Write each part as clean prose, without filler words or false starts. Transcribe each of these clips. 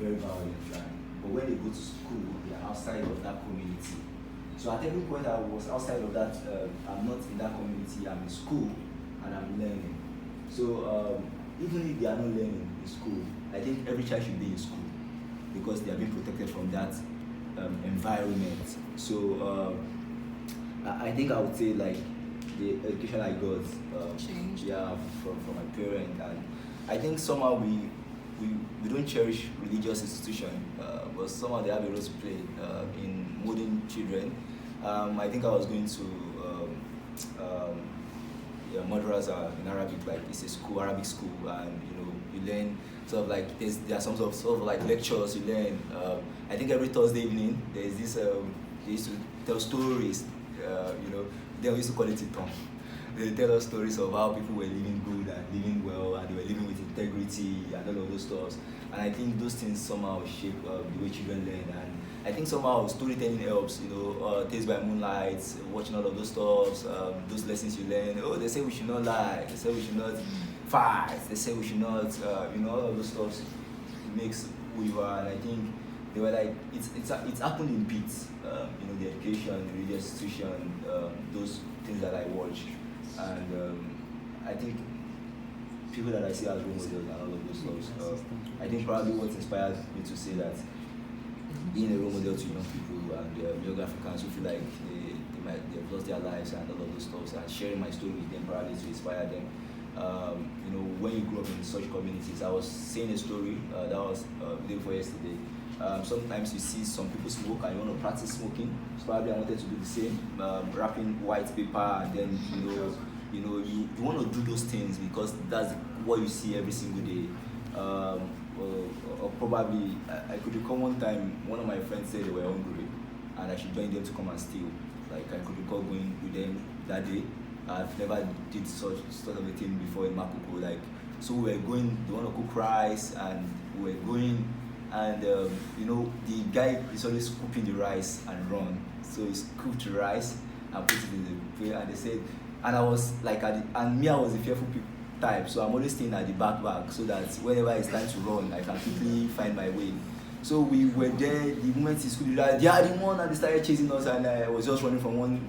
very violent, right? But when they go to school, they are outside of that community. So at every point I was outside of that, I'm not in that community, I'm in school and I'm learning. So even if they are not learning in school, I think every child should be in school because they are being protected from that environment. So I think I would say like the education I got, from my parents, and I think somehow we don't cherish religious institution, but somehow they have a role to play in molding children. I think I was going to madrasa in Arabic, like it's a school, Arabic school, and you learn sort of like there are some sort of like lectures you learn. I think every Thursday evening there's this they used to tell stories. They used to call it Iton. They tell us stories of how people were living good and living well, and they were living with integrity and all of those stuff. And I think those things somehow shape the way children learn. And I think somehow storytelling helps. Taste by Moonlight, watching all of those stuff, those lessons you learn. Oh, they say we should not lie. They say we should not fight. They say we should not. All of those stuff makes who you are. And I think they were like it's happened in bits. The education, the religious institution, those things that I watch, and I think people that I see as role models and all of those stuff. I think probably what inspired me to say that being a role model to young people and young Africans who feel like they've lost their lives and all of those stuff, and sharing my story with them probably to inspire them. When you grow up in such communities, I was saying a story that was the day before yesterday. Sometimes you see some people smoke and you want to practice smoking. So probably I wanted to do the same, wrapping white paper, and then you want to do those things because that's what you see every single day. Or probably I could recall one time one of my friends said they were hungry and I should join them to come and steal. Like I could recall going with them that day. I've never did such sort of a thing before in Makoko. Like, so we were going, they want to cook rice, and we were going, and the guy is always scooping the rice and run. So he scooped the rice and put it in the plate, and they said, and I was like, I was a fearful type, so I'm always staying at the back so that whenever it's time to run, I can quickly find my way. So we were there, the moment he scooped the rice, they are the one, and they started chasing us, and I was just running from one,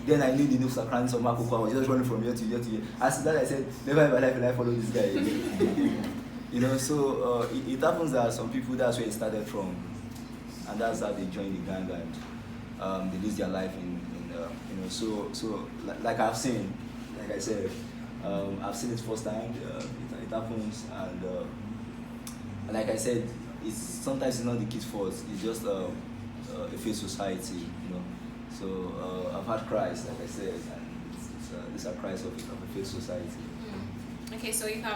then I knew the nooks and crannies of Makoko. I was just running from here to here to here. As that I said, never in my life will I follow this guy again. So it happens that some people, that's where it started from, and that's how they join the gang, and they lose their life so like I've seen, like I said, I've seen it firsthand. It happens, and like I said, sometimes it's not the kid's fault. It's just a failed society, So I've had cries, like I said, and these are cries of a failed society. Okay, so you can